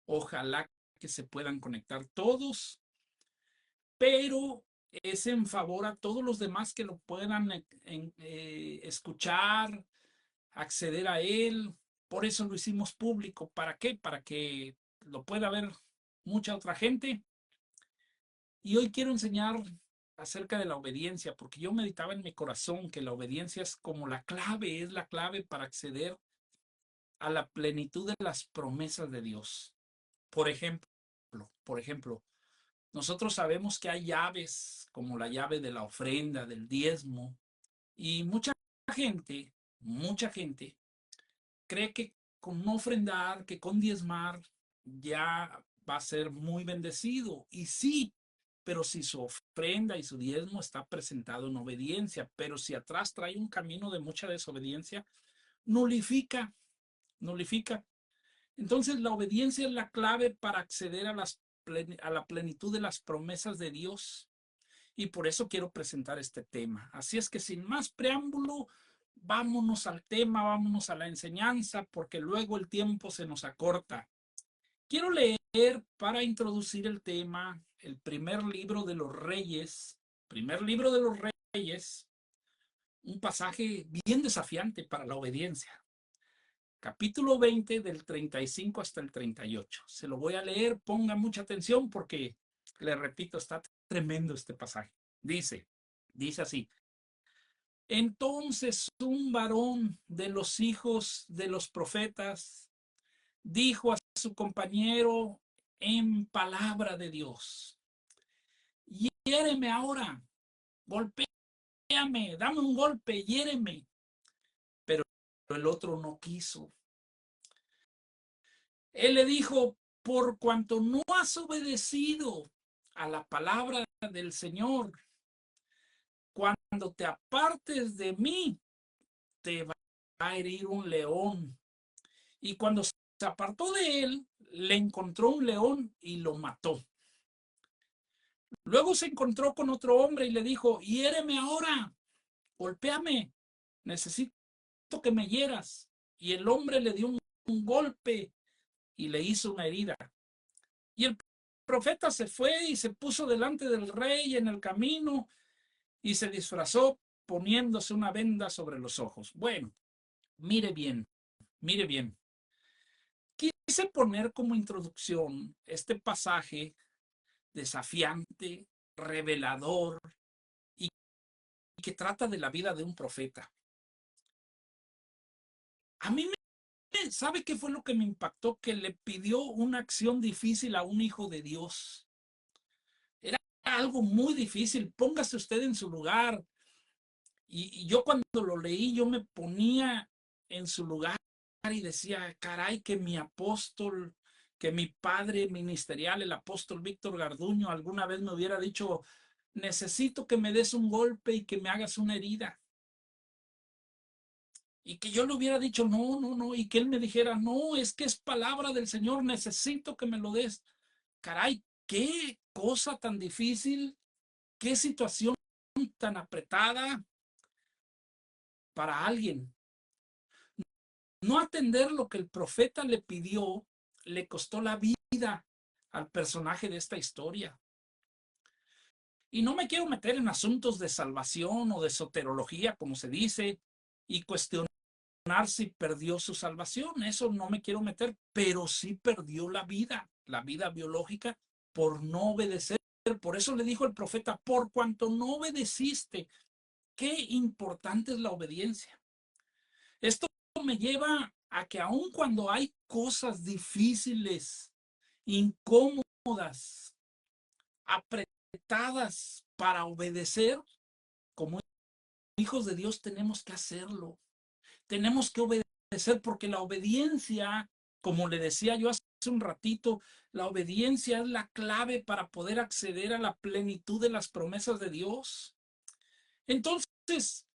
Ojalá que se puedan conectar todos, pero es en favor a todos los demás que lo puedan escuchar, acceder a él. Por eso lo hicimos público. ¿Para qué? Para que lo pueda ver mucha otra gente. Y hoy quiero enseñar acerca de la obediencia, porque yo meditaba en mi corazón que la obediencia es como la clave, es la clave para acceder a la plenitud de las promesas de Dios. Por ejemplo, por ejemplo, nosotros sabemos que hay llaves como la llave de la ofrenda, del diezmo, y mucha gente cree que con no ofrendar, que con diezmar ya va a ser muy bendecido. Y sí, pero si su ofrenda y su diezmo está presentado en obediencia, pero si atrás trae un camino de mucha desobediencia, nulifica, nulifica. Entonces la obediencia es la clave para acceder a la plenitud de las promesas de Dios. Y por eso quiero presentar este tema. Así es que sin más preámbulo, vámonos al tema, vámonos a la enseñanza, porque luego el tiempo se nos acorta. Quiero leer para introducir el tema el primer libro de los Reyes, un pasaje bien desafiante para la obediencia. Capítulo 20 del 35 hasta el 38. Se lo voy a leer, ponga mucha atención porque, le repito, está tremendo este pasaje. Dice así: entonces un varón de los hijos de los profetas dijo a su compañero en palabra de Dios: hiéreme ahora, golpéame, dame un golpe, hiéreme. Pero el otro no quiso. Él le dijo: por cuanto no has obedecido a la palabra del Señor, cuando te apartes de mí, te va a herir un león. Y cuando se apartó de él, le encontró un león y lo mató. Luego se encontró con otro hombre y le dijo: hiéreme ahora, golpéame, necesito que me hieras. Y el hombre le dio un golpe y le hizo una herida. Y el profeta se fue y se puso delante del rey en el camino y se disfrazó poniéndose una venda sobre los ojos. Bueno, mire bien, mire bien. Quise poner como introducción este pasaje desafiante, revelador y que trata de la vida de un profeta. A mí ¿sabe qué fue lo que me impactó? Que le pidió una acción difícil a un hijo de Dios. Era algo muy difícil. Póngase usted en su lugar. Y yo cuando lo leí, yo me ponía en su lugar y decía: caray, que mi apóstol, que mi padre ministerial, el apóstol Víctor Garduño, alguna vez me hubiera dicho: necesito que me des un golpe y que me hagas una herida. Y que yo le hubiera dicho: no, no, no, y que él me dijera: no, es que es palabra del Señor, necesito que me lo des. Caray, qué cosa tan difícil, qué situación tan apretada para alguien. No atender lo que el profeta le pidió le costó la vida al personaje de esta historia. Y no me quiero meter en asuntos de salvación o de soterología, como se dice, y cuestionar si perdió su salvación. Eso no me quiero meter, pero sí perdió la vida biológica, por no obedecer. Por eso le dijo el profeta: por cuanto no obedeciste. Qué importante es la obediencia. Esto me lleva a que aun cuando hay cosas difíciles, incómodas, apretadas para obedecer, como hijos de Dios tenemos que hacerlo. Tenemos que obedecer, porque la obediencia, como le decía yo hace un ratito, la obediencia es la clave para poder acceder a la plenitud de las promesas de Dios. Entonces,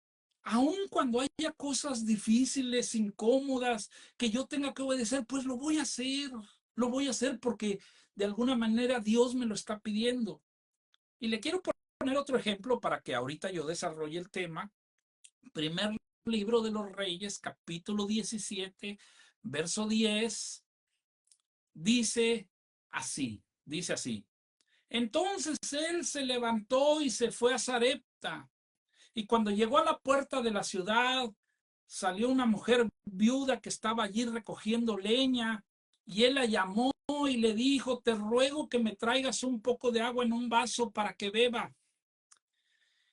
aun cuando haya cosas difíciles, incómodas, que yo tenga que obedecer, pues lo voy a hacer porque de alguna manera Dios me lo está pidiendo. Y le quiero poner otro ejemplo para que ahorita yo desarrolle el tema. Primer libro de los Reyes, capítulo 17, verso 10. dice así. Entonces él se levantó y se fue a Sarepta. Y cuando llegó a la puerta de la ciudad, salió una mujer viuda que estaba allí recogiendo leña, y él la llamó y le dijo: te ruego que me traigas un poco de agua en un vaso para que beba.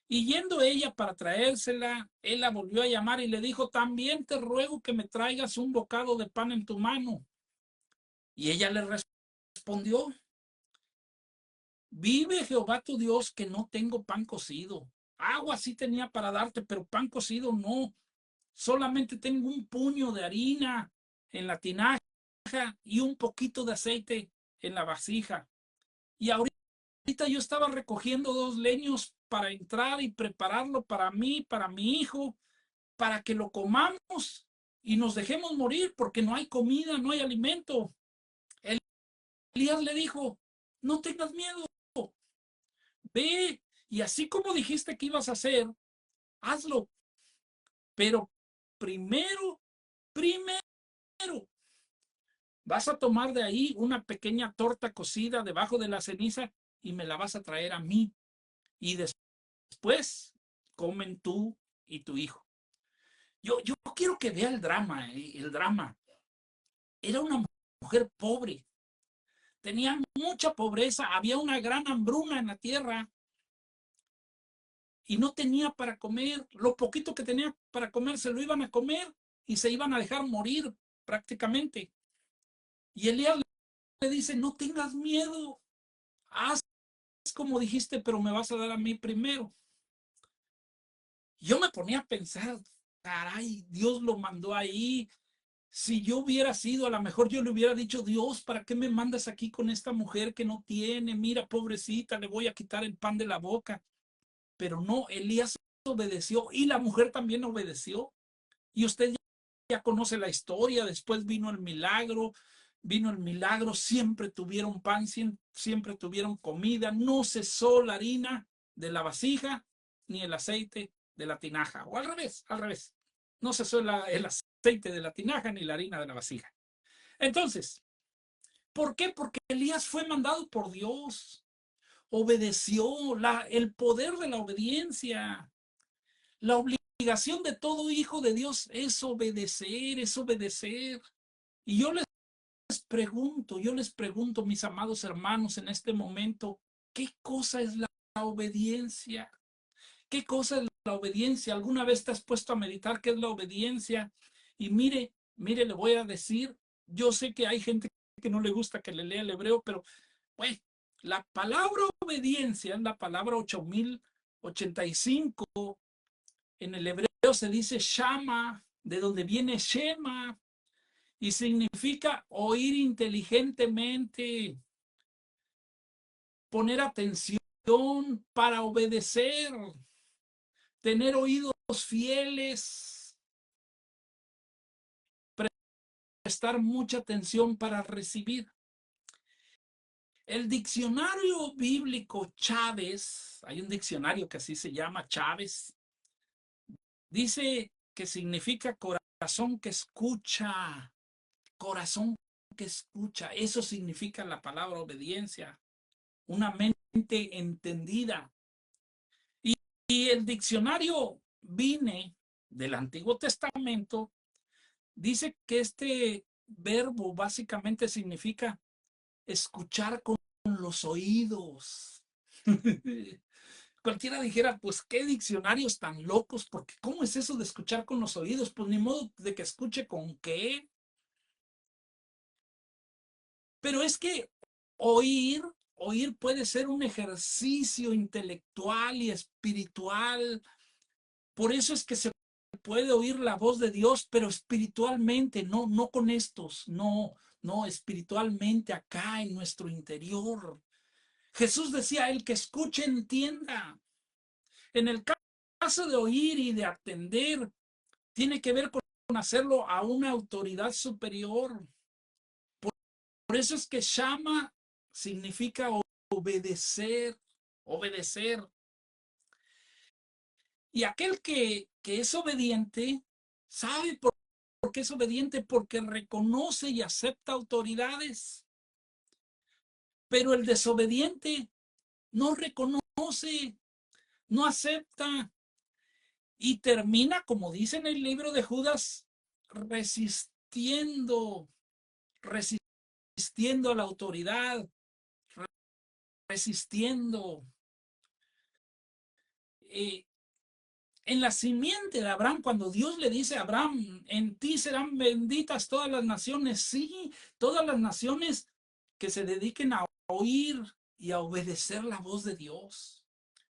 Y yendo ella para traérsela, él la volvió a llamar y le dijo: también te ruego que me traigas un bocado de pan en tu mano. Y ella le respondió: vive Jehová tu Dios que no tengo pan cocido. Agua sí tenía para darte, pero pan cocido no. Solamente tengo un puño de harina en la tinaja y un poquito de aceite en la vasija. Y ahorita yo estaba recogiendo 2 leños para entrar y prepararlo para mí, para mi hijo, para que lo comamos y nos dejemos morir, porque no hay comida, no hay alimento. Elías le dijo: no tengas miedo, ve, y así como dijiste que ibas a hacer, hazlo. Pero primero, vas a tomar de ahí una pequeña torta cocida debajo de la ceniza y me la vas a traer a mí. Y después comen tú y tu hijo. Yo quiero que vea el drama, el drama. Era una mujer pobre, tenía mucha pobreza, había una gran hambruna en la tierra y no tenía para comer. Lo poquito que tenía para comer se lo iban a comer y se iban a dejar morir prácticamente. Y Elías le dice: no tengas miedo, haz como dijiste, pero me vas a dar a mí primero. Yo me ponía a pensar: caray, Dios lo mandó ahí. Si yo hubiera sido, a lo mejor yo le hubiera dicho: Dios, ¿para qué me mandas aquí con esta mujer que no tiene? Mira, pobrecita, le voy a quitar el pan de la boca. Pero no, Elías obedeció y la mujer también obedeció. Y usted ya conoce la historia. Después vino el milagro, siempre tuvieron pan, siempre tuvieron comida, no cesó la harina de la vasija ni el aceite de la tinaja, o al revés, no cesó el aceite de la tinaja ni la harina de la vasija. Entonces, ¿por qué? Porque Elías fue mandado por Dios, obedeció, el poder de la obediencia. La obligación de todo hijo de Dios es obedecer, es obedecer. Y yo les pregunto, mis amados hermanos, en este momento: ¿qué cosa es la obediencia? ¿Qué cosa es la obediencia? ¿Alguna vez te has puesto a meditar qué es la obediencia? Y mire, le voy a decir, yo sé que hay gente que no le gusta que le lea el hebreo, pero bueno, la palabra obediencia es la palabra 8085. En el hebreo se dice shama, de donde viene shema, y significa oír inteligentemente, poner atención para obedecer, tener oídos fieles, prestar mucha atención para recibir. El diccionario bíblico Chávez, hay un diccionario que así se llama Chávez, dice que significa corazón que escucha, corazón que escucha. Eso significa la palabra obediencia, una mente entendida. Y el diccionario Vine del Antiguo Testamento dice que este verbo básicamente significa escuchar con los oídos. Cualquiera dijera: pues qué diccionarios tan locos, porque ¿cómo es eso de escuchar con los oídos? Pues ni modo de que escuche con qué. Pero es que oír, oír puede ser un ejercicio intelectual y espiritual. Por eso es que se puede oír la voz de Dios, pero espiritualmente, no con estos, no, espiritualmente acá en nuestro interior. Jesús decía: el que escuche entienda. En el caso de oír y de atender, tiene que ver con hacerlo a una autoridad superior. Por eso es que Shama significa obedecer, obedecer. Y aquel que es obediente, ¿sabe por qué es obediente? Porque reconoce y acepta autoridades. Pero el desobediente no reconoce, no acepta y termina, como dice en el libro de Judas, resistiendo, resistiendo a la autoridad, resistiendo. En la simiente de Abraham, cuando Dios le dice a Abraham, en ti serán benditas todas las naciones, sí, todas las naciones que se dediquen a oír y a obedecer la voz de Dios.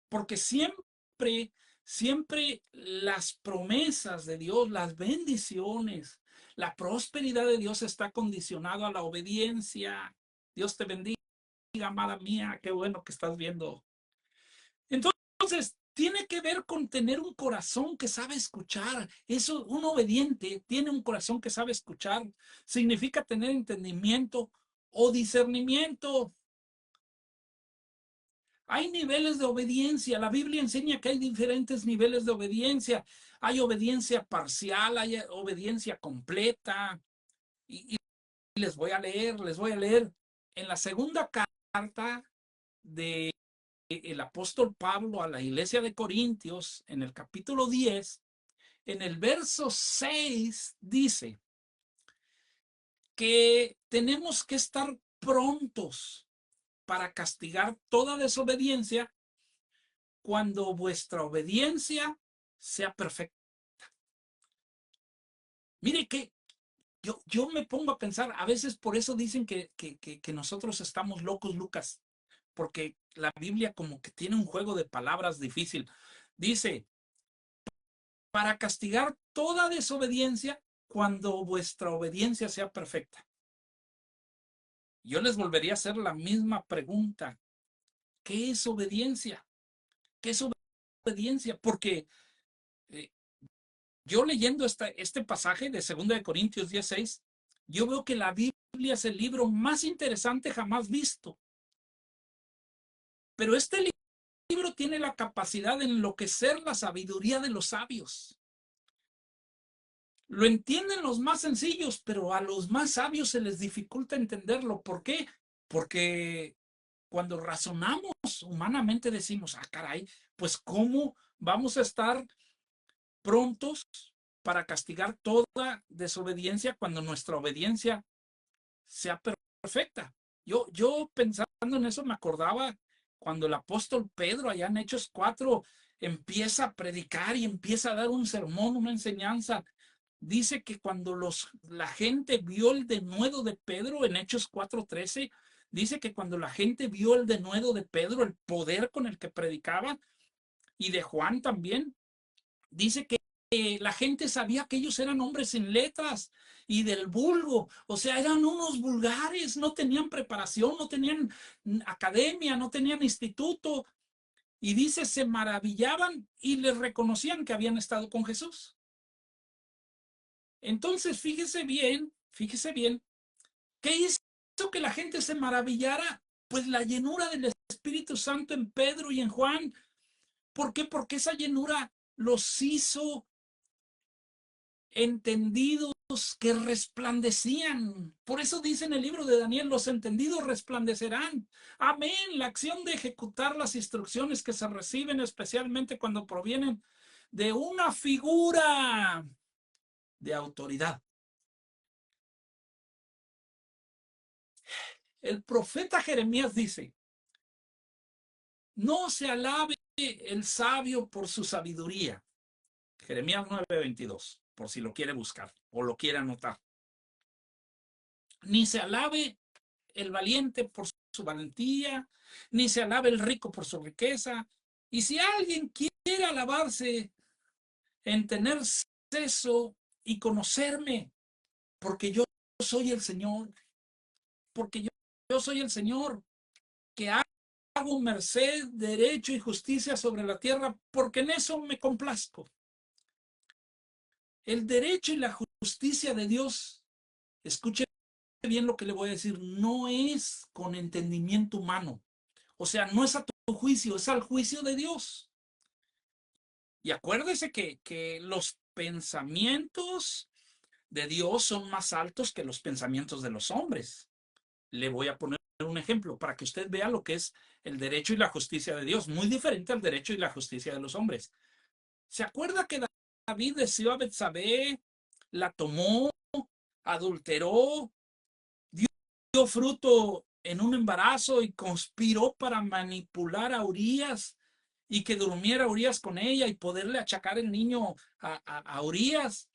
Porque siempre, siempre las promesas de Dios, las bendiciones, la prosperidad de Dios está condicionado a la obediencia. Dios te bendiga, amada mía, qué bueno que estás viendo. Entonces, tiene que ver con tener un corazón que sabe escuchar. Eso, un obediente tiene un corazón que sabe escuchar. Significa tener entendimiento o discernimiento. Hay niveles de obediencia. La Biblia enseña que hay diferentes niveles de obediencia. Hay obediencia parcial, hay obediencia completa. Y les voy a leer. En la segunda carta de el apóstol Pablo a la iglesia de Corintios, en el capítulo 10, en el verso 6, dice que tenemos que estar prontos para castigar toda desobediencia cuando vuestra obediencia sea perfecta. Mire que yo me pongo a pensar, a veces por eso dicen que nosotros estamos locos, Lucas, porque la Biblia como que tiene un juego de palabras difícil. Dice, para castigar toda desobediencia cuando vuestra obediencia sea perfecta. Yo les volvería a hacer la misma pregunta. ¿Qué es obediencia? ¿Qué es obediencia? Porque yo leyendo este pasaje de 2 Corintios 16, yo veo que la Biblia es el libro más interesante jamás visto. Pero este libro tiene la capacidad de enloquecer la sabiduría de los sabios. Lo entienden los más sencillos, pero a los más sabios se les dificulta entenderlo. ¿Por qué? Porque cuando razonamos humanamente decimos, caray, pues ¿cómo vamos a estar prontos para castigar toda desobediencia cuando nuestra obediencia sea perfecta? Yo pensando en eso me acordaba cuando el apóstol Pedro allá en Hechos 4 empieza a predicar y empieza a dar un sermón, una enseñanza. Dice que cuando la gente vio el denuedo de Pedro en Hechos 4:13, dice que cuando la gente vio el denuedo de Pedro, el poder con el que predicaba, y de Juan también, dice que la gente sabía que ellos eran hombres sin letras y del vulgo, o sea, eran unos vulgares, no tenían preparación, no tenían academia, no tenían instituto, y dice, se maravillaban y les reconocían que habían estado con Jesús. Entonces, fíjese bien, ¿qué hizo que la gente se maravillara? Pues la llenura del Espíritu Santo en Pedro y en Juan. ¿Por qué? Porque esa llenura los hizo entendidos que resplandecían. Por eso dice en el libro de Daniel, los entendidos resplandecerán. Amén. La acción de ejecutar las instrucciones que se reciben, especialmente cuando provienen de una figura de autoridad. El profeta Jeremías dice, no se alabe el sabio por su sabiduría. Jeremías 9:22, por si lo quiere buscar o lo quiere anotar. Ni se alabe el valiente por su valentía, ni se alabe el rico por su riqueza. Y si alguien quiere alabarse en tener acceso y conocerme, porque yo soy el Señor, porque yo soy el Señor, que hago merced, derecho y justicia sobre la tierra, porque en eso me complazco. El derecho y la justicia de Dios, escuche bien lo que le voy a decir, no es con entendimiento humano. O sea, no es a tu juicio, es al juicio de Dios. Y acuérdese que los pensamientos de Dios son más altos que los pensamientos de los hombres. Le voy a poner un ejemplo para que usted vea lo que es el derecho y la justicia de Dios, muy diferente al derecho y la justicia de los hombres. ¿Se acuerda que David deseó a Betsabé, la tomó, adulteró, dio fruto en un embarazo y conspiró para manipular a Urías y que durmiera Urías con ella y poderle achacar el niño a Urías?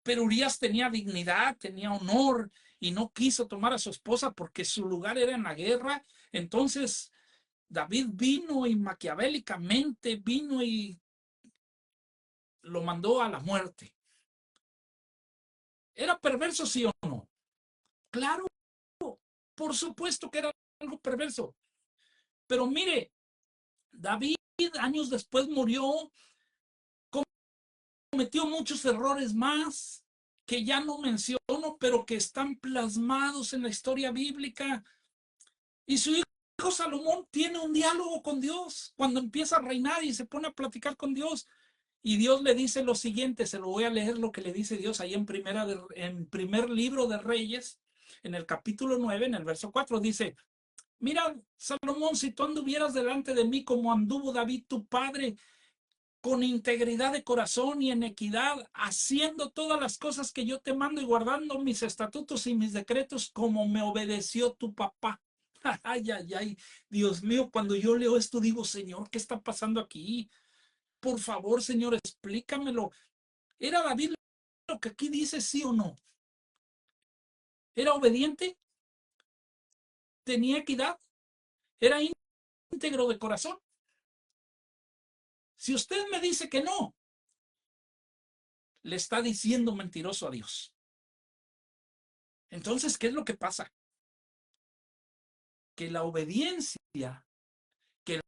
Pero Urías tenía dignidad, tenía honor y no quiso tomar a su esposa porque su lugar era en la guerra. Entonces David vino y maquiavélicamente vino y lo mandó a la muerte. ¿Era perverso, sí o no? Claro, por supuesto que era algo perverso. Pero mire, David años después murió, cometió muchos errores más que ya no menciono, pero que están plasmados en la historia bíblica. Y su hijo Salomón tiene un diálogo con Dios cuando empieza a reinar y se pone a platicar con Dios. Y Dios le dice lo siguiente, se lo voy a leer lo que le dice Dios ahí en primer libro de Reyes, en el capítulo 9, en el verso 4, dice: mira, Salomón, si tú anduvieras delante de mí como anduvo David tu padre, con integridad de corazón y en equidad, haciendo todas las cosas que yo te mando y guardando mis estatutos y mis decretos como me obedeció tu papá. Ay, ay, ay, Dios mío, cuando yo leo esto digo, Señor, ¿qué está pasando aquí? Por favor, Señor, explícamelo. ¿Era David lo que aquí dice, sí o no? ¿Era obediente? ¿Tenía equidad? ¿Era íntegro de corazón? Si usted me dice que no, le está diciendo mentiroso a Dios. Entonces, ¿qué es lo que pasa? Que la obediencia, que el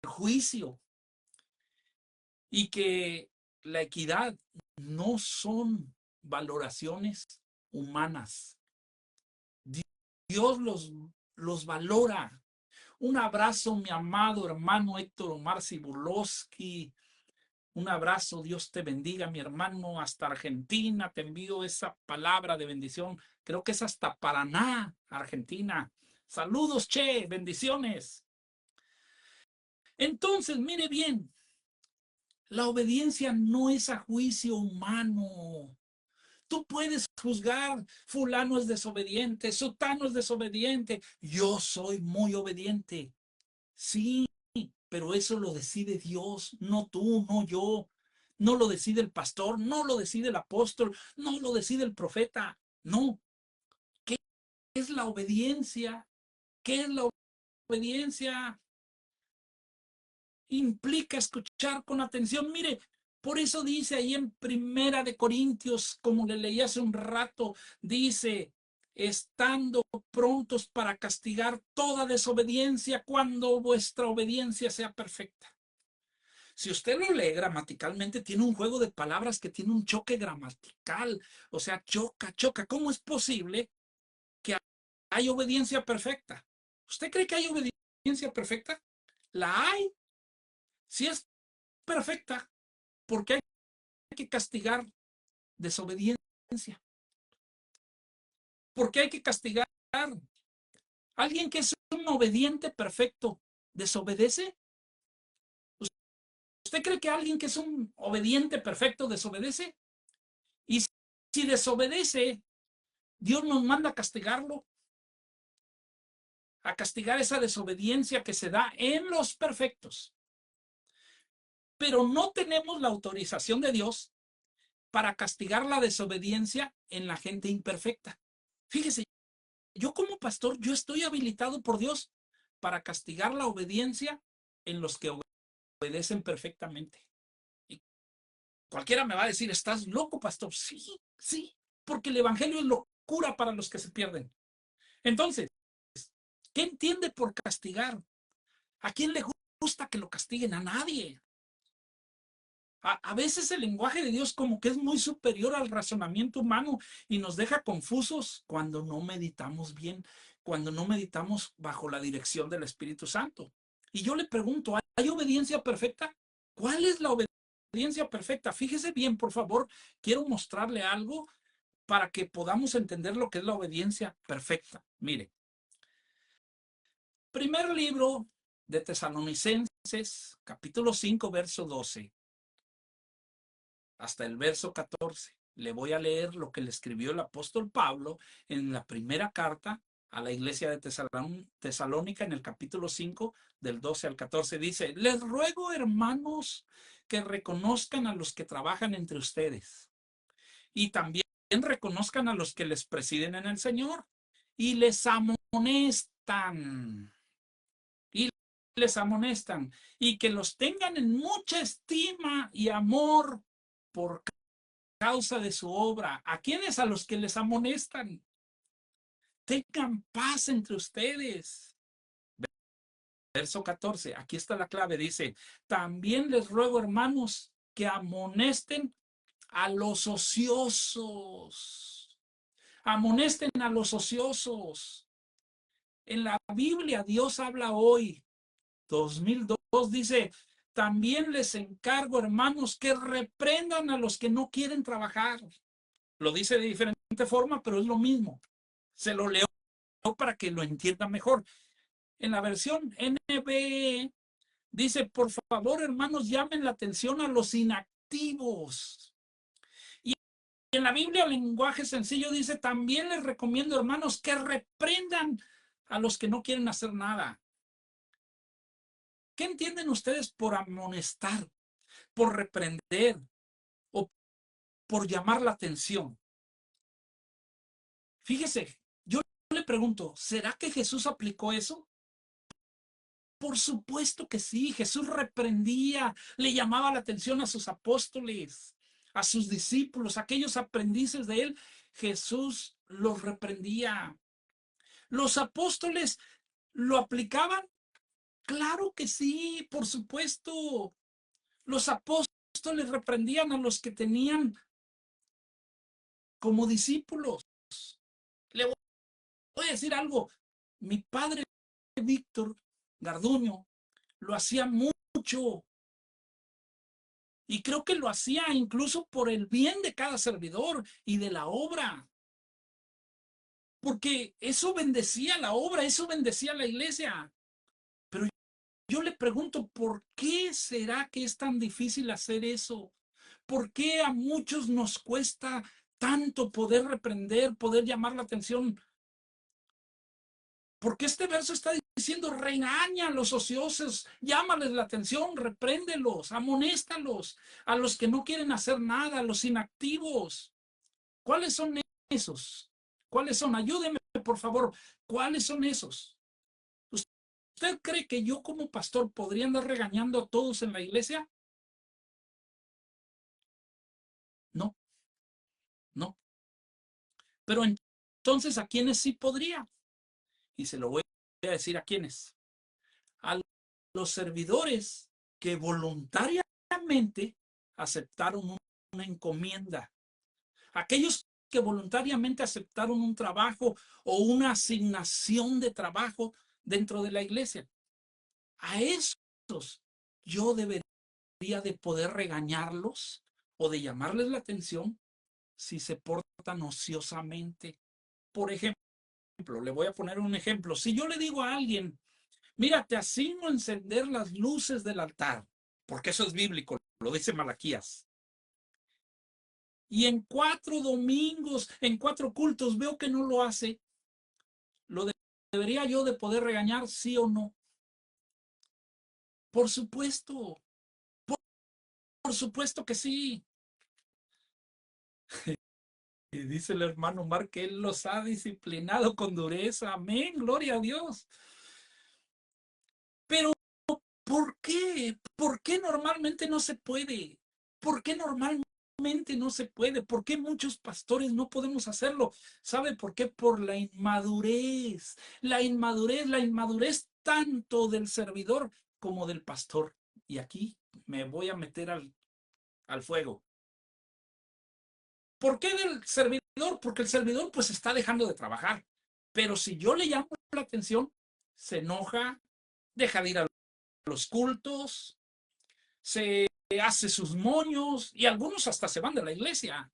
juicio y que la equidad no son valoraciones humanas. Dios los valora. Un abrazo, mi amado hermano Héctor Omar Cibulowski. Un abrazo, Dios te bendiga, mi hermano, hasta Argentina. Te envío esa palabra de bendición. Creo que es hasta Paraná, Argentina. Saludos, che, bendiciones. Entonces, mire bien, la obediencia no es a juicio humano. Tú puedes juzgar, fulano es desobediente, sutano es desobediente. Yo soy muy obediente. Sí, pero eso lo decide Dios, no tú, no yo. No lo decide el pastor, no lo decide el apóstol, no lo decide el profeta. No. ¿Qué es la obediencia? ¿Qué es la obediencia? Implica escuchar con atención. Mire, por eso dice ahí en Primera de Corintios, como le leí hace un rato, dice: estando prontos para castigar toda desobediencia cuando vuestra obediencia sea perfecta. Si usted lo lee gramaticalmente, tiene un juego de palabras que tiene un choque gramatical. O sea, choca, choca. ¿Cómo es posible que hay obediencia perfecta? ¿Usted cree que hay obediencia perfecta? La hay. Si es perfecta, ¿por qué hay que castigar desobediencia? ¿Por qué hay que castigar a alguien que es un obediente perfecto? ¿Desobedece? ¿Usted cree que alguien que es un obediente perfecto desobedece? Y si desobedece, Dios nos manda a castigarlo, a castigar esa desobediencia que se da en los perfectos. Pero no tenemos la autorización de Dios para castigar la desobediencia en la gente imperfecta. Fíjese, yo como pastor, yo estoy habilitado por Dios para castigar la obediencia en los que obedecen perfectamente. Y cualquiera me va a decir, ¿estás loco, pastor? Sí, sí, porque el evangelio es locura para los que se pierden. Entonces, ¿qué entiende por castigar? ¿A quién le gusta que lo castiguen? A nadie. A veces el lenguaje de Dios como que es muy superior al razonamiento humano y nos deja confusos cuando no meditamos bien, cuando no meditamos bajo la dirección del Espíritu Santo. Y yo le pregunto, ¿hay obediencia perfecta? ¿Cuál es la obediencia perfecta? Fíjese bien, por favor, quiero mostrarle algo para que podamos entender lo que es la obediencia perfecta. Mire, Primer libro de Tesalonicenses, capítulo 5, verso 12, hasta el verso 14. Le voy a leer lo que le escribió el apóstol Pablo en la primera carta a la iglesia de Tesalónica, en el capítulo 5, del 12 al 14. Dice: les ruego, hermanos, que reconozcan a los que trabajan entre ustedes y también reconozcan a los que les presiden en el Señor y les amonestan. Y les amonestan y que los tengan en mucha estima y amor por causa de su obra. ¿A quiénes? A los que les amonestan. Tengan paz entre ustedes. Verso 14, aquí está la clave, dice: también les ruego, hermanos, que amonesten a los ociosos. Amonesten a los ociosos. En la Biblia Dios habla hoy, 2002, dice: también les encargo, hermanos, que reprendan a los que no quieren trabajar. Lo dice de diferente forma, pero es lo mismo. Se lo leo para que lo entienda mejor. En la versión NBE dice: por favor, hermanos, llamen la atención a los inactivos. Y en la Biblia, el lenguaje sencillo, dice: también les recomiendo, hermanos, que reprendan a los que no quieren hacer nada. ¿Qué entienden ustedes por amonestar, por reprender o por llamar la atención? Fíjese, yo le pregunto, ¿será que Jesús aplicó eso? Por supuesto que sí. Jesús reprendía, le llamaba la atención a sus apóstoles, a sus discípulos, a aquellos aprendices de él. Jesús los reprendía. ¿Los apóstoles lo aplicaban? Claro que sí, por supuesto. Los apóstoles reprendían a los que tenían como discípulos. Le voy a decir algo. Mi padre Víctor Garduño lo hacía mucho, y creo que lo hacía incluso por el bien de cada servidor y de la obra, porque eso bendecía la obra, eso bendecía la iglesia. Pero yo le pregunto, ¿por qué será que es tan difícil hacer eso? ¿Por qué a muchos nos cuesta tanto poder reprender, poder llamar la atención? Porque este verso está diciendo: regaña a los ociosos, llámales la atención, repréndelos, amonéstalos, a los que no quieren hacer nada, a los inactivos. ¿Cuáles son esos? ¿Cuáles son? Ayúdeme, por favor. ¿Cuáles son esos? ¿Usted cree que yo como pastor podría andar regañando a todos en la iglesia? No, no. Pero entonces, ¿a quiénes sí podría? Y se lo voy a decir a quiénes. A los servidores que voluntariamente aceptaron una encomienda. Aquellos que voluntariamente aceptaron un trabajo o una asignación de trabajo dentro de la iglesia. A esos yo debería de poder regañarlos o de llamarles la atención si se portan ociosamente. Por ejemplo, le voy a poner un ejemplo. Si yo le digo a alguien: mira, te asigno a encender las luces del altar, porque eso es bíblico, lo dice Malaquías, y en 4 domingos, en 4 cultos, veo que no lo hace, ¿lo debería yo de poder regañar, sí o no? Por supuesto, por supuesto que sí. Y dice el hermano Omar que él los ha disciplinado con dureza. Amén, gloria a Dios. Pero ¿por qué? ¿Por qué normalmente no se puede? ¿Por qué normalmente no se puede? ¿Por qué muchos pastores no podemos hacerlo? ¿Sabe por qué? Por la inmadurez. La inmadurez tanto del servidor como del pastor. Y aquí me voy a meter al fuego. ¿Por qué del servidor? Porque el servidor pues está dejando de trabajar. Pero si yo le llamo la atención, se enoja, deja de ir a los cultos, se hace sus moños y algunos hasta se van de la iglesia.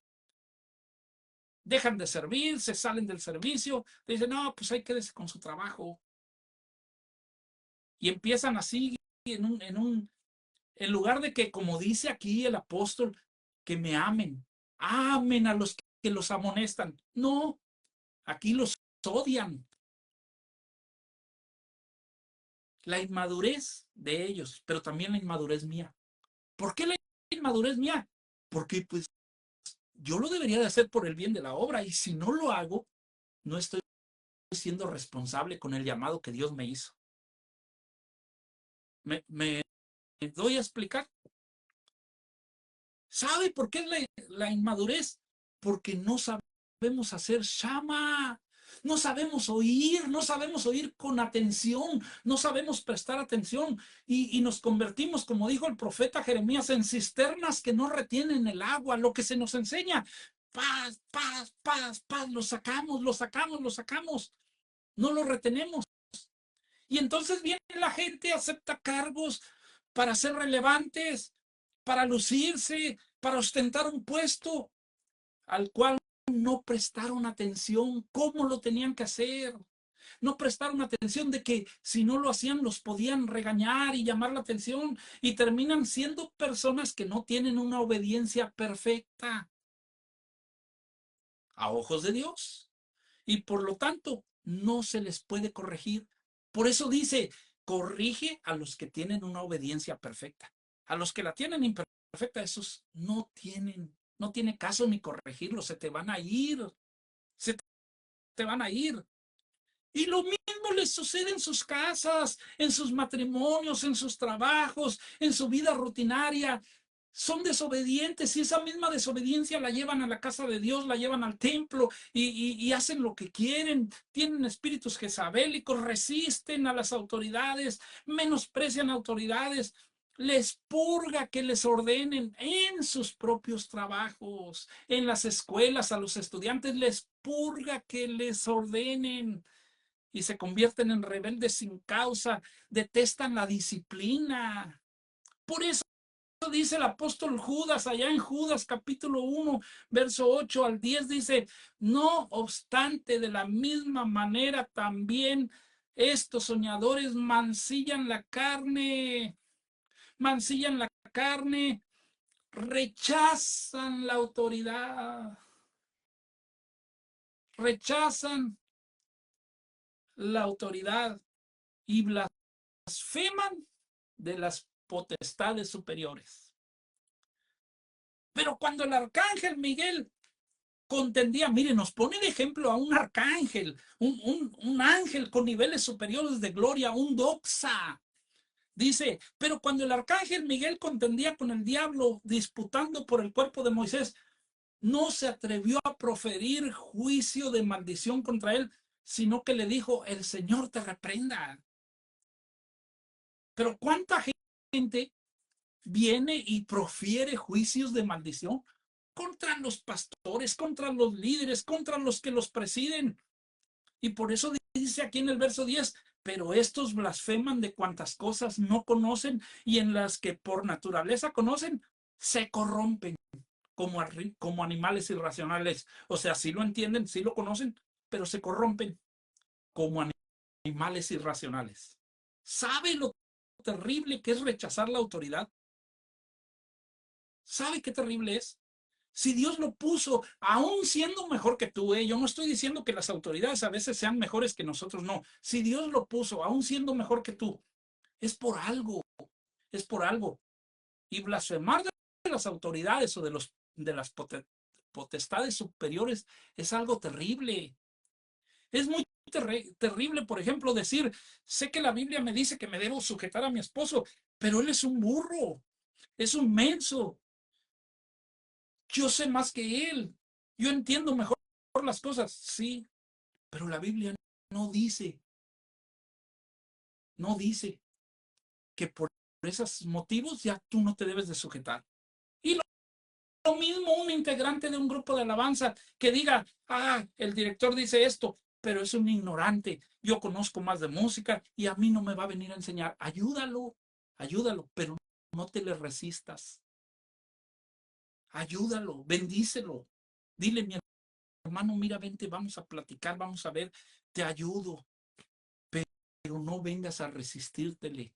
Dejan de servir, se salen del servicio, dicen: no, pues ahí quédese con su trabajo. Y empiezan así en lugar de que, como dice aquí el apóstol, que me amen, amen a los que los amonestan. No, aquí los odian. La inmadurez de ellos, pero también la inmadurez mía. ¿Por qué la inmadurez mía? Porque pues yo lo debería de hacer por el bien de la obra y si no lo hago, no estoy siendo responsable con el llamado que Dios me hizo. ¿Me doy a explicar? ¿Sabe por qué es la inmadurez? Porque no sabemos hacer shama, no sabemos oír con atención, no sabemos prestar atención y nos convertimos, como dijo el profeta Jeremías, en cisternas que no retienen el agua. Lo que se nos enseña, paz, paz, paz, paz, lo sacamos, lo sacamos, lo sacamos, no lo retenemos. Y entonces viene la gente, acepta cargos para ser relevantes, para lucirse, para ostentar un puesto al cual no prestaron atención cómo lo tenían que hacer. No prestaron atención de que si no lo hacían los podían regañar y llamar la atención y terminan siendo personas que no tienen una obediencia perfecta a ojos de Dios. Y por lo tanto no se les puede corregir. Por eso dice, corrige a los que tienen una obediencia perfecta. A los que la tienen imperfecta, esos no tiene caso ni corregirlos, se te van a ir, se te van a ir. Y lo mismo les sucede en sus casas, en sus matrimonios, en sus trabajos, en su vida rutinaria. Son desobedientes y esa misma desobediencia la llevan a la casa de Dios, la llevan al templo y hacen lo que quieren. Tienen espíritus jezabélicos, resisten a las autoridades, menosprecian autoridades. Les purga que les ordenen en sus propios trabajos, en las escuelas, a los estudiantes les purga que les ordenen y se convierten en rebeldes sin causa, detestan la disciplina. Por eso dice el apóstol Judas, allá en Judas capítulo 1, verso 8 al 10, dice, no obstante, de la misma manera también estos soñadores mancillan la carne, rechazan la autoridad, rechazan la autoridad y blasfeman de las potestades superiores. Pero cuando el arcángel Miguel contendía, mire, nos pone de ejemplo a un arcángel, un ángel con niveles superiores de gloria, un doxa. Dice, pero cuando el arcángel Miguel contendía con el diablo disputando por el cuerpo de Moisés, no se atrevió a proferir juicio de maldición contra él, sino que le dijo, el Señor te reprenda. Pero ¿cuánta gente viene y profiere juicios de maldición contra los pastores, contra los líderes, contra los que los presiden? Y por eso dice aquí en el verso 10, pero estos blasfeman de cuantas cosas no conocen y en las que por naturaleza conocen, se corrompen como animales irracionales. O sea, sí lo entienden, sí lo conocen, pero se corrompen como animales irracionales. ¿Sabe lo terrible que es rechazar la autoridad? ¿Sabe qué terrible es? Si Dios lo puso, aún siendo mejor que tú, yo no estoy diciendo que las autoridades a veces sean mejores que nosotros, no. Si Dios lo puso, aún siendo mejor que tú, es por algo, es por algo. Y blasfemar de las autoridades o de las potestades superiores es algo terrible. Es muy terrible, por ejemplo, decir, sé que la Biblia me dice que me debo sujetar a mi esposo, pero él es un burro, es un menso. Yo sé más que él, yo entiendo mejor las cosas, sí, pero la Biblia no dice, no dice que por esos motivos ya tú no te debes de sujetar. Y lo mismo un integrante de un grupo de alabanza que diga, el director dice esto, pero es un ignorante, yo conozco más de música y a mí no me va a venir a enseñar. Ayúdalo, ayúdalo, pero no te le resistas. Ayúdalo, bendícelo. Dile, mi hermano, mira, vente, vamos a platicar, vamos a ver, te ayudo. no vengas a resistírtele.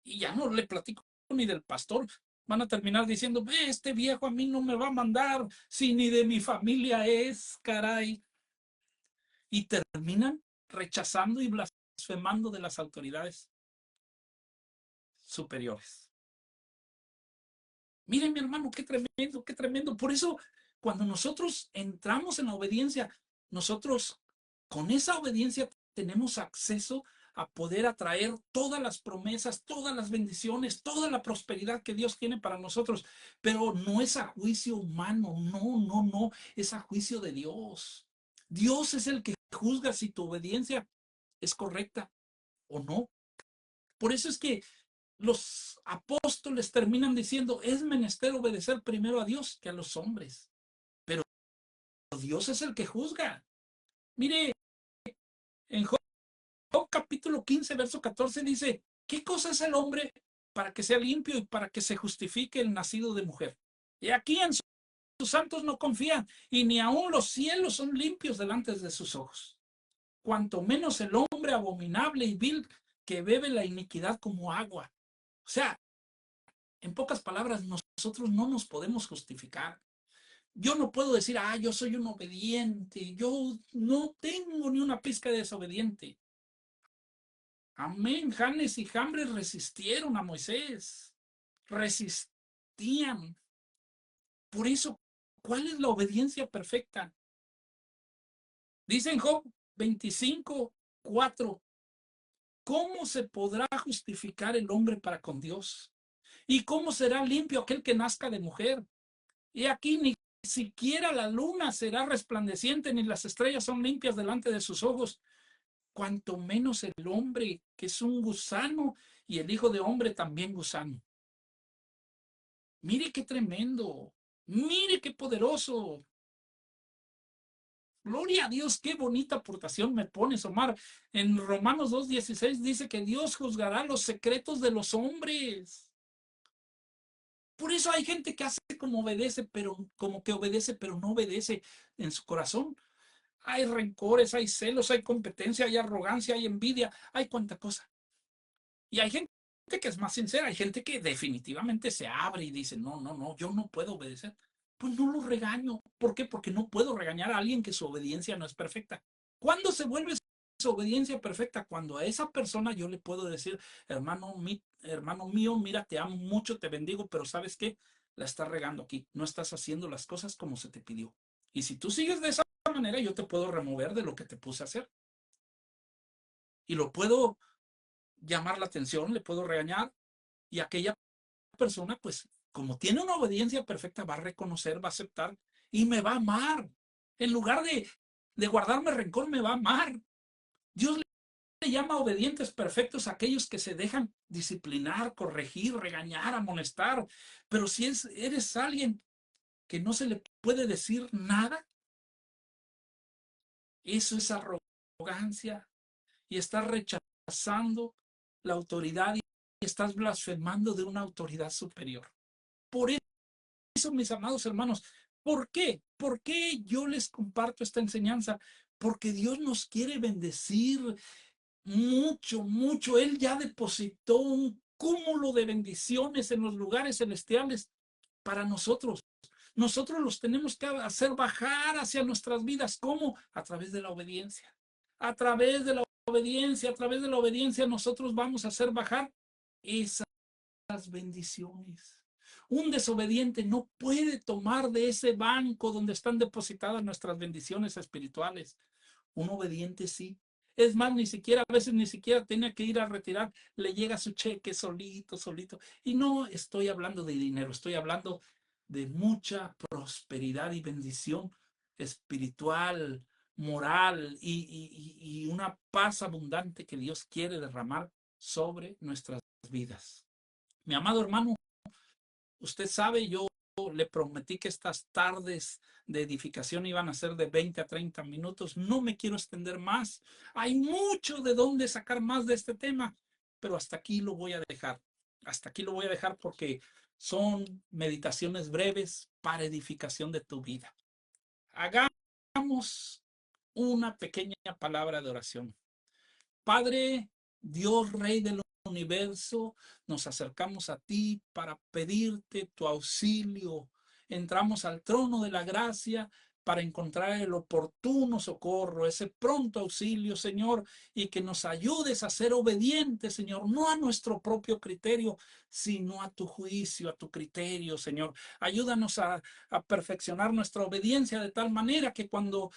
Y ya no le platico ni del pastor. Van a terminar diciendo, este viejo a mí no me va a mandar, si ni de mi familia es, caray. Y terminan rechazando y blasfemando de las autoridades superiores. Miren, mi hermano, qué tremendo, qué tremendo. Por eso, cuando nosotros entramos en la obediencia, nosotros con esa obediencia tenemos acceso a poder atraer todas las promesas, todas las bendiciones, toda la prosperidad que Dios tiene para nosotros. Pero no es a juicio humano, no, es a juicio de Dios. Dios es el que juzga si tu obediencia es correcta o no. Por eso es que los apóstoles terminan diciendo, es menester obedecer primero a Dios que a los hombres. Pero Dios es el que juzga. Mire, en Job capítulo 15, verso 14 dice, ¿qué cosa es el hombre para que sea limpio y para que se justifique el nacido de mujer? Y aquí en sus santos no confían, y ni aun los cielos son limpios delante de sus ojos. Cuanto menos el hombre abominable y vil que bebe la iniquidad como agua. O sea, en pocas palabras, nosotros no nos podemos justificar. Yo no puedo decir, yo soy un obediente, yo no tengo ni una pizca de desobediente. Amén. Janes y Jambres resistieron a Moisés. Resistían. Por eso, ¿cuál es la obediencia perfecta? Dice en Job 25:4, ¿cómo se podrá justificar el hombre para con Dios? ¿Y cómo será limpio aquel que nazca de mujer? Y aquí ni siquiera la luna será resplandeciente, ni las estrellas son limpias delante de sus ojos, cuanto menos el hombre, que es un gusano, y el hijo de hombre también gusano. Mire qué tremendo, mire qué poderoso. Gloria a Dios, qué bonita aportación me pones, Omar. En Romanos 2:16 dice que Dios juzgará los secretos de los hombres. Por eso hay gente que hace como obedece, pero como que obedece, pero no obedece en su corazón. Hay rencores, hay celos, hay competencia, hay arrogancia, hay envidia, hay cuanta cosa. Y hay gente que es más sincera, hay gente que definitivamente se abre y dice, no, yo no puedo obedecer. Pues no lo regaño. ¿Por qué? Porque no puedo regañar a alguien que su obediencia no es perfecta. ¿Cuándo se vuelve su obediencia perfecta? Cuando a esa persona yo le puedo decir, hermano mío, mira, te amo mucho, te bendigo, pero ¿sabes qué? La estás regando aquí. No estás haciendo las cosas como se te pidió. Y si tú sigues de esa manera, yo te puedo remover de lo que te puse a hacer. Y lo puedo llamar la atención, le puedo regañar, y aquella persona, pues, como tiene una obediencia perfecta, va a reconocer, va a aceptar y me va a amar. En lugar de guardarme rencor, me va a amar. Dios le llama obedientes perfectos a aquellos que se dejan disciplinar, corregir, regañar, amonestar. Pero si eres alguien que no se le puede decir nada, eso es arrogancia y estás rechazando la autoridad y estás blasfemando de una autoridad superior. Por eso, mis amados hermanos, ¿por qué? ¿Por qué yo les comparto esta enseñanza? Porque Dios nos quiere bendecir mucho, mucho. Él ya depositó un cúmulo de bendiciones en los lugares celestiales para nosotros. Nosotros los tenemos que hacer bajar hacia nuestras vidas. ¿Cómo? A través de la obediencia. A través de la obediencia, a través de la obediencia nosotros vamos a hacer bajar esas bendiciones. Un desobediente no puede tomar de ese banco donde están depositadas nuestras bendiciones espirituales. Un obediente sí. Es más, ni siquiera, a veces ni siquiera tiene que ir a retirar, le llega su cheque solito, solito. Y no estoy hablando de dinero, estoy hablando de mucha prosperidad y bendición espiritual, moral y una paz abundante que Dios quiere derramar sobre nuestras vidas. Mi amado hermano, usted sabe, yo le prometí que estas tardes de edificación iban a ser de 20 a 30 minutos. No me quiero extender más. Hay mucho de dónde sacar más de este tema, pero hasta aquí lo voy a dejar. Hasta aquí lo voy a dejar porque son meditaciones breves para edificación de tu vida. Hagamos una pequeña palabra de oración. Padre, Dios, Rey del universo, nos acercamos a ti para pedirte tu auxilio. Entramos al trono de la gracia para encontrar el oportuno socorro, ese pronto auxilio, Señor, y que nos ayudes a ser obedientes, Señor, no a nuestro propio criterio, sino a tu juicio, a tu criterio, Señor. Ayúdanos a perfeccionar nuestra obediencia de tal manera que cuando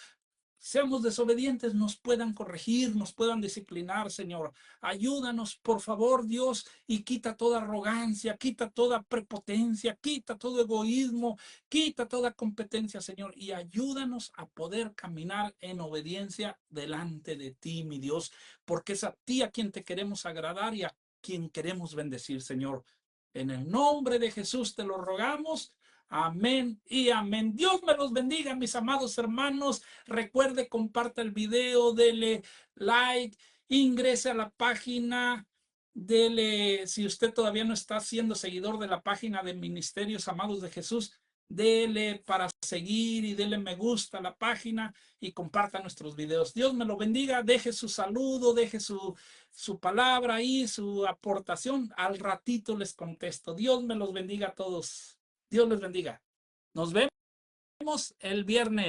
seamos desobedientes, nos puedan corregir, nos puedan disciplinar, Señor. Ayúdanos, por favor, Dios, y quita toda arrogancia, quita toda prepotencia, quita todo egoísmo, quita toda competencia, Señor, y ayúdanos a poder caminar en obediencia delante de ti, mi Dios, porque es a ti a quien te queremos agradar y a quien queremos bendecir, Señor. En el nombre de Jesús te lo rogamos. Amén y amén. Dios me los bendiga, mis amados hermanos. Recuerde, comparta el video, dele like, ingrese a la página, dele, si usted todavía no está siendo seguidor de la página de Ministerios Amados de Jesús, dele para seguir y dele me gusta a la página y comparta nuestros videos. Dios me lo bendiga, deje su saludo, deje su palabra ahí, su aportación. Al ratito les contesto. Dios me los bendiga a todos. Dios les bendiga. Nos vemos el viernes.